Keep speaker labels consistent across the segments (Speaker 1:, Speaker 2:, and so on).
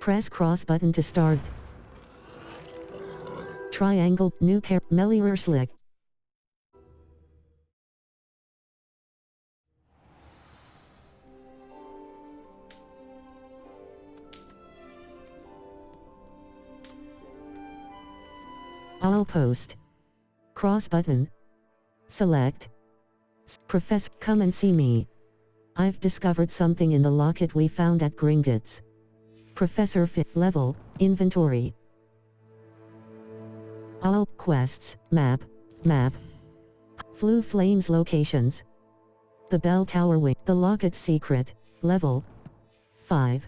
Speaker 1: Press cross button to start. Triangle, new Melior Slick. All post. Cross button. Select. Professor, come and see me. I've discovered something in the locket we found at Gringotts. Professor Fit level, inventory. All quests, map. Flue Flames locations. The Bell Tower wing, the locket's secret, level 5.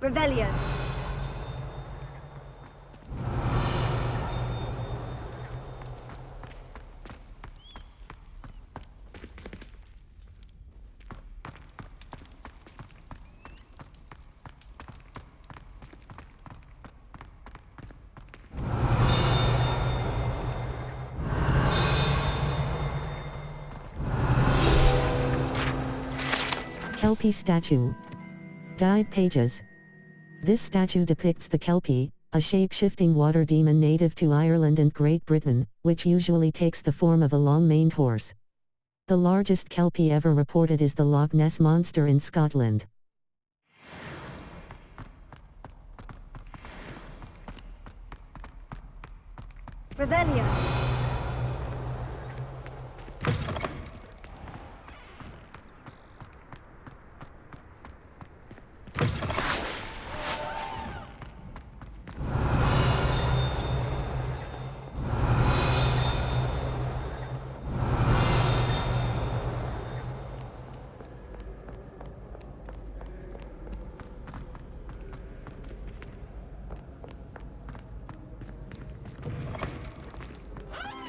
Speaker 2: Revelio.
Speaker 1: Kelpie statue. Guide pages. This statue depicts the Kelpie, a shape-shifting water demon native to Ireland and Great Britain, which usually takes the form of a long-maned horse. The largest Kelpie ever reported is the Loch Ness Monster in Scotland.
Speaker 2: Revelio.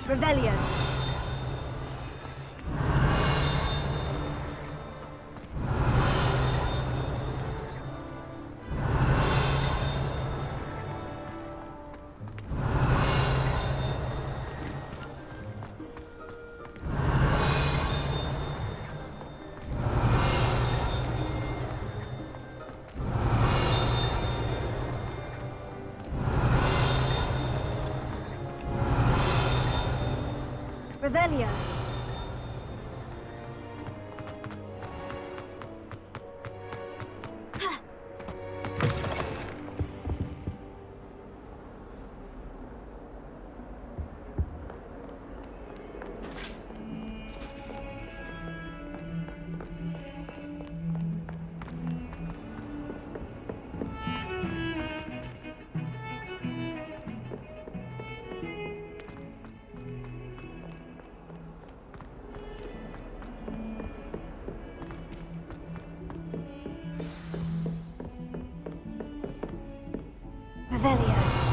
Speaker 2: Revelio. Revelio. Revelio.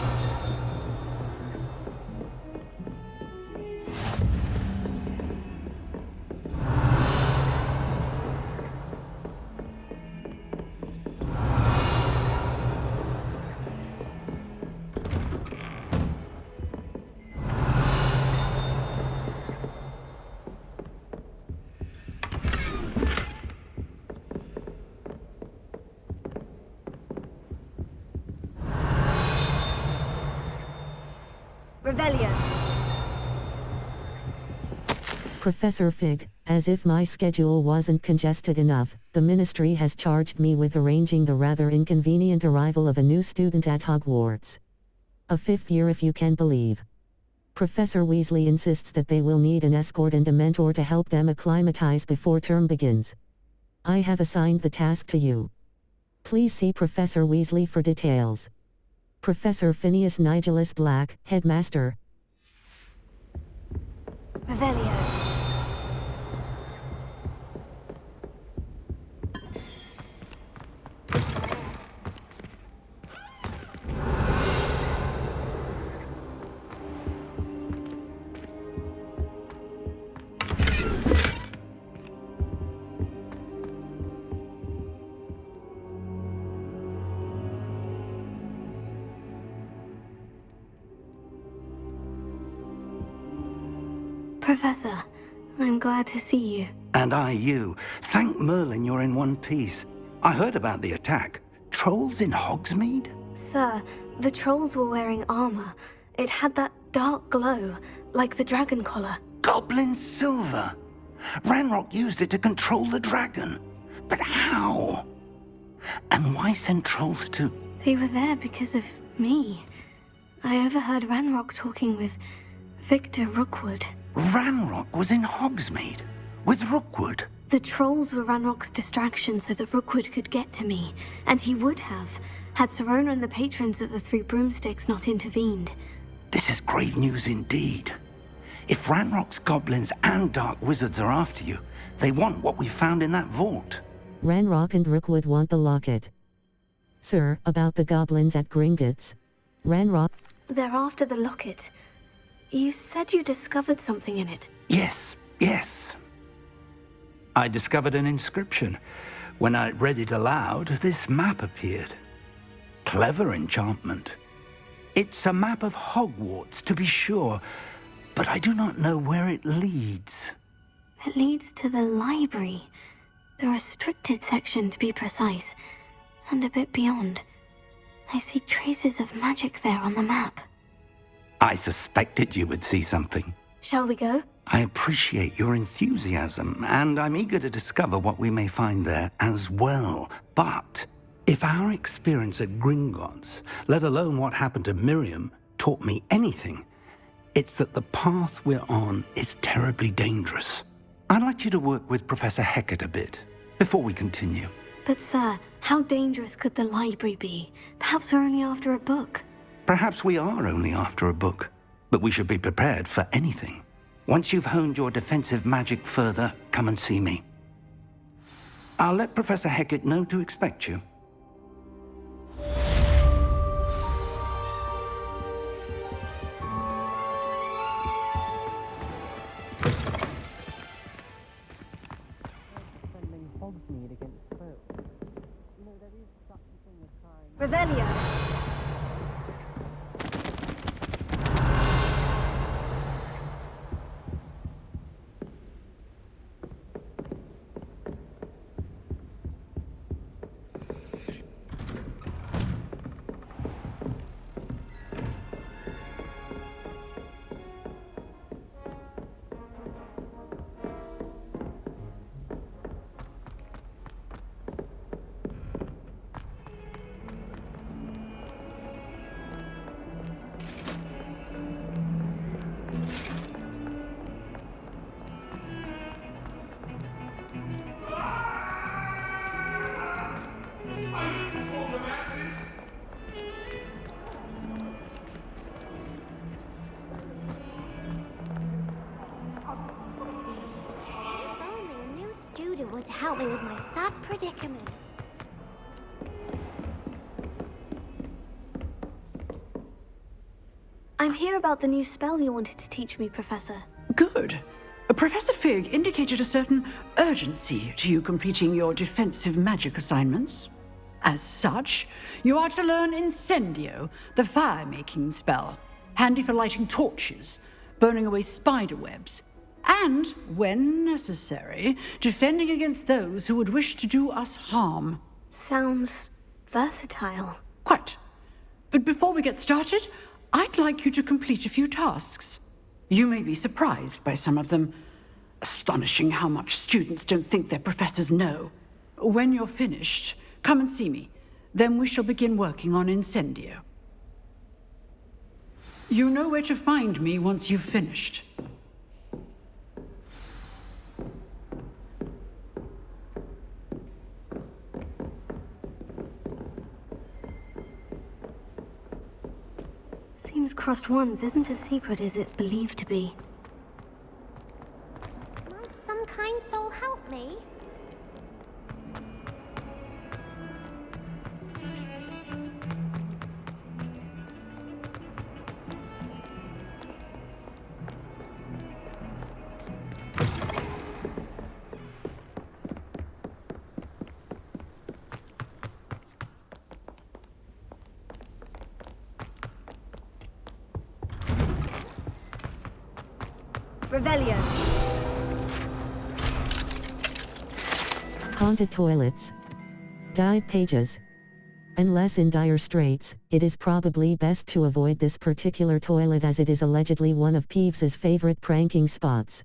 Speaker 2: Revelio.
Speaker 1: Professor Fig, as if my schedule wasn't congested enough, the ministry has charged me with arranging the rather inconvenient arrival of a new student at Hogwarts. A fifth year if you can believe. Professor Weasley insists that they will need an escort and a mentor to help them acclimatize before term begins. I have assigned the task to you. Please see Professor Weasley for details. Professor Phineas Nigellus Black, Headmaster.
Speaker 2: Revelio. Professor, I'm glad to see you.
Speaker 3: And I you. Thank Merlin you're in one piece. I heard about the attack. Trolls in Hogsmeade?
Speaker 2: Sir, the trolls were wearing armor. It had that dark glow, like the dragon collar.
Speaker 3: Goblin silver. Ranrock used it to control the dragon. But how? And why send trolls too?
Speaker 2: They were there because of me. I overheard Ranrock talking with Victor Rookwood.
Speaker 3: Ranrock was in Hogsmeade with Rookwood.
Speaker 2: The trolls were Ranrock's distraction so that Rookwood could get to me, and he would have, had Serona and the patrons at the Three Broomsticks not intervened.
Speaker 3: This is grave news indeed. If Ranrock's goblins and dark wizards are after you, they want what we found in that vault.
Speaker 1: Ranrock and Rookwood want the locket. Sir, about the goblins at Gringotts. Ranrock.
Speaker 2: They're after the locket. You said you discovered something in it.
Speaker 3: Yes. I discovered an inscription. When I read it aloud, this map appeared. Clever enchantment. It's a map of Hogwarts, to be sure, but I do not know where it leads.
Speaker 2: It leads to the library. The restricted section, to be precise, and a bit beyond. I see traces of magic there on the map.
Speaker 3: I suspected you would see something.
Speaker 2: Shall we go?
Speaker 3: I appreciate your enthusiasm, and I'm eager to discover what we may find there as well. But if our experience at Gringotts, let alone what happened to Miriam, taught me anything, it's that the path we're on is terribly dangerous. I'd like you to work with Professor Hecat a bit before we continue.
Speaker 2: But sir, how dangerous could the library be? Perhaps we're only after a book.
Speaker 3: Perhaps we are only after a book, but we should be prepared for anything. Once you've honed your defensive magic further, come and see me. I'll let Professor Hecat know to expect you.
Speaker 2: Revelio.
Speaker 4: Would help me with my sad predicament.
Speaker 2: I'm here about the new spell you wanted to teach me, Professor.
Speaker 5: Good. Professor Fig indicated a certain urgency to you completing your defensive magic assignments. As such, you are to learn Incendio, the fire-making spell, handy for lighting torches, burning away spider webs, and, when necessary, defending against those who would wish to do us harm.
Speaker 2: Sounds versatile.
Speaker 5: Quite. But before we get started, I'd like you to complete a few tasks. You may be surprised by some of them. Astonishing how much students don't think their professors know. When you're finished, come and see me. Then we shall begin working on Incendio. You know where to find me once you've finished.
Speaker 2: Seems Crossed Wands isn't as secret as it's believed to be.
Speaker 4: Might some kind soul help me?
Speaker 2: Revelio.
Speaker 1: Haunted toilets. Guide pages. Unless in dire straits, it is probably best to avoid this particular toilet as it is allegedly one of Peeves's favorite pranking spots.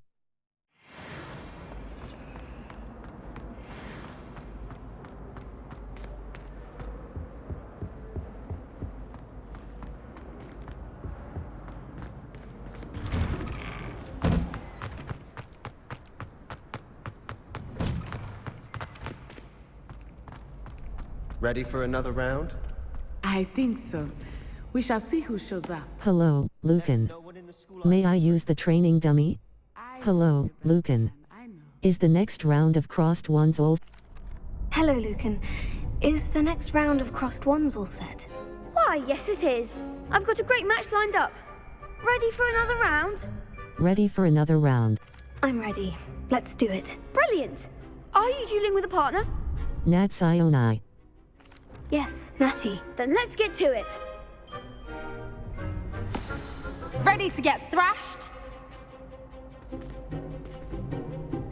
Speaker 6: Ready for another round?
Speaker 7: I think so. We shall see who shows up.
Speaker 1: Hello, Lucan. May I use the training dummy? Hello, Lucan. Is the next round of Crossed Wands all?
Speaker 2: Hello, Lucan. Is the next round of Crossed Wands all set?
Speaker 8: Why, yes it is. I've got a great match lined up. Ready for another round?
Speaker 1: Ready for another round.
Speaker 2: I'm ready. Let's do it.
Speaker 8: Brilliant. Are you dueling with a partner?
Speaker 1: Nat Sionai.
Speaker 2: Yes, Natty.
Speaker 8: Then let's get to it.
Speaker 9: Ready to get thrashed?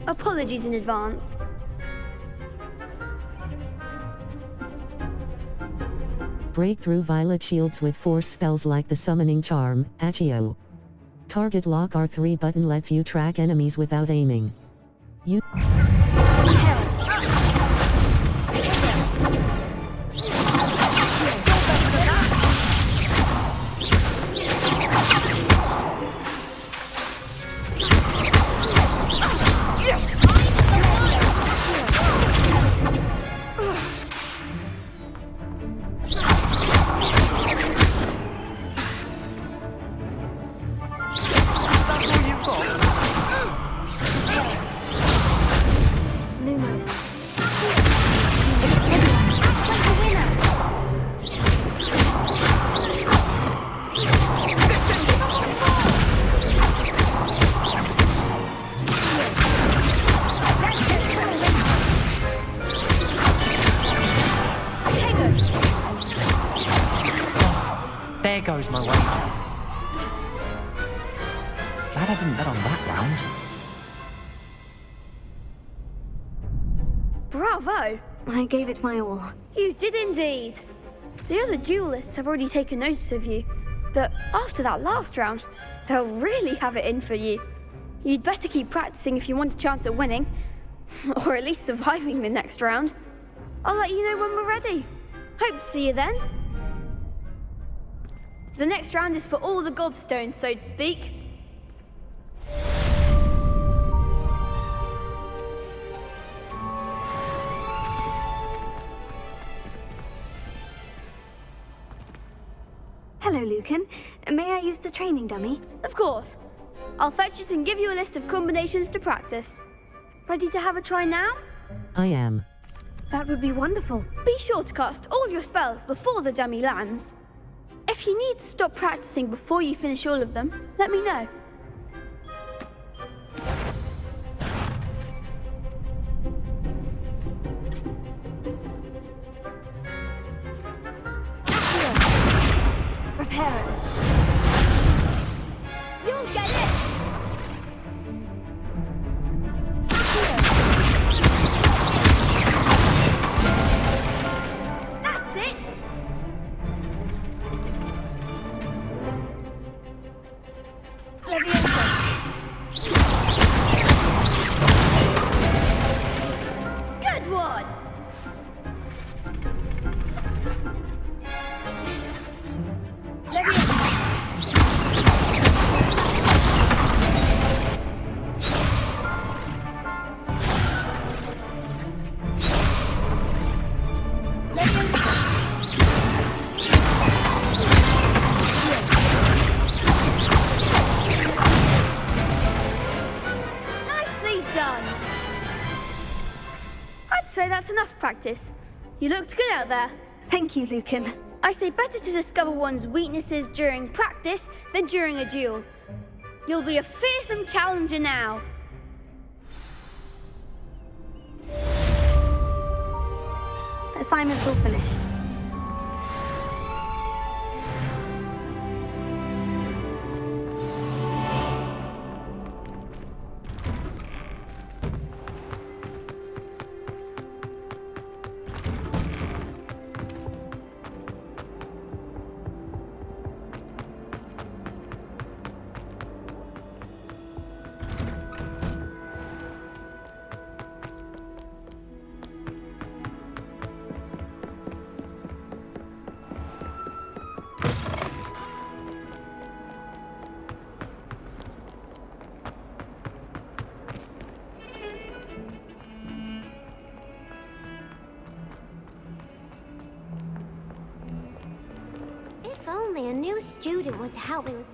Speaker 8: Apologies in advance.
Speaker 1: Break through violet shields with force spells like the summoning charm, Accio. Target lock R3 button lets you track enemies without aiming. You
Speaker 10: There goes my wager. Glad I didn't bet on that round.
Speaker 8: Bravo!
Speaker 2: I gave it my all.
Speaker 8: You did indeed. The other duelists have already taken notice of you, but after that last round, they'll really have it in for you. You'd better keep practicing if you want a chance at winning, or at least surviving the next round. I'll let you know when we're ready. Hope to see you then. The next round is for all the gobstones, so to speak.
Speaker 2: Hello, Lucan. May I use the training dummy?
Speaker 8: Of course. I'll fetch it and give you a list of combinations to practice. Ready to have a try now?
Speaker 1: I am.
Speaker 2: That would be wonderful.
Speaker 8: Be sure to cast all your spells before the dummy lands. If you need to stop practicing before you finish all of them, let me know.
Speaker 2: Prepare it.
Speaker 8: You'll get it! That's it!
Speaker 2: Leviosa.
Speaker 8: That's enough practice. You looked good out there.
Speaker 2: Thank you, Lucan.
Speaker 8: I say better to discover one's weaknesses during practice than during a duel. You'll be a fearsome challenger now.
Speaker 2: Assignment's all finished.
Speaker 4: If only a new student were to help me with...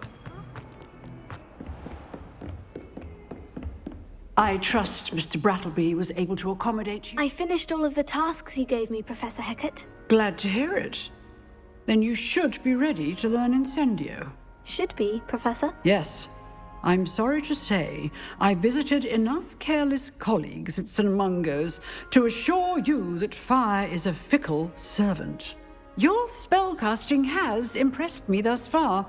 Speaker 5: I trust Mr. Brattleby was able to accommodate you.
Speaker 2: I finished all of the tasks you gave me, Professor Hecat.
Speaker 5: Glad to hear it. Then you should be ready to learn Incendio.
Speaker 2: Should be, Professor.
Speaker 5: Yes. I'm sorry to say, I visited enough careless colleagues at St. Mungo's to assure you that fire is a fickle servant. Your spellcasting has impressed me thus far,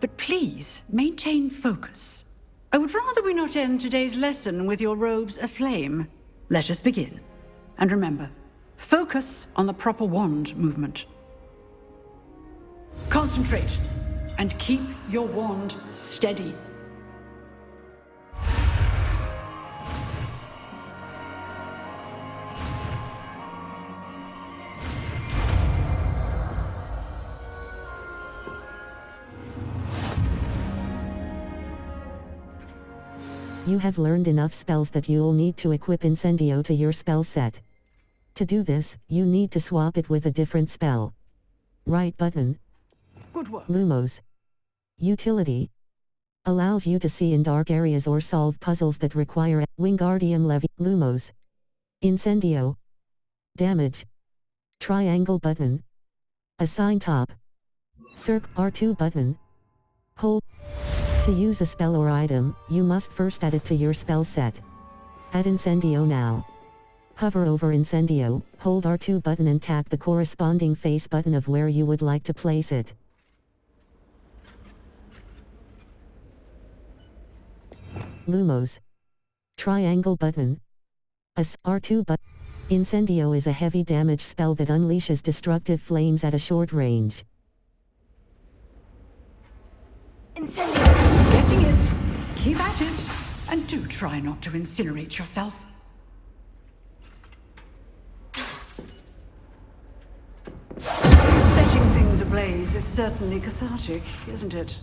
Speaker 5: but please maintain focus. I would rather we not end today's lesson with your robes aflame. Let us begin. And remember, focus on the proper wand movement. Concentrate, and keep your wand steady.
Speaker 1: You have learned enough spells that you'll need to equip Incendio to your spell set. To do this, you need to swap it with a different spell. Right button.
Speaker 5: Good work.
Speaker 1: Lumos. Utility. Allows you to see in dark areas or solve puzzles that require Wingardium Leviosa. Lumos. Incendio. Damage. Triangle button. Assign top. Circ R2 button. Hold. To use a spell or item, you must first add it to your spell set. Add Incendio now. Hover over Incendio, hold R2 button and tap the corresponding face button of where you would like to place it. Lumos. Triangle button. R2 button. Incendio is a heavy damage spell that unleashes destructive flames at a short range.
Speaker 2: Incendio.
Speaker 5: Getting it. Keep at it. And do try not to incinerate yourself. Setting things ablaze is certainly cathartic, isn't it?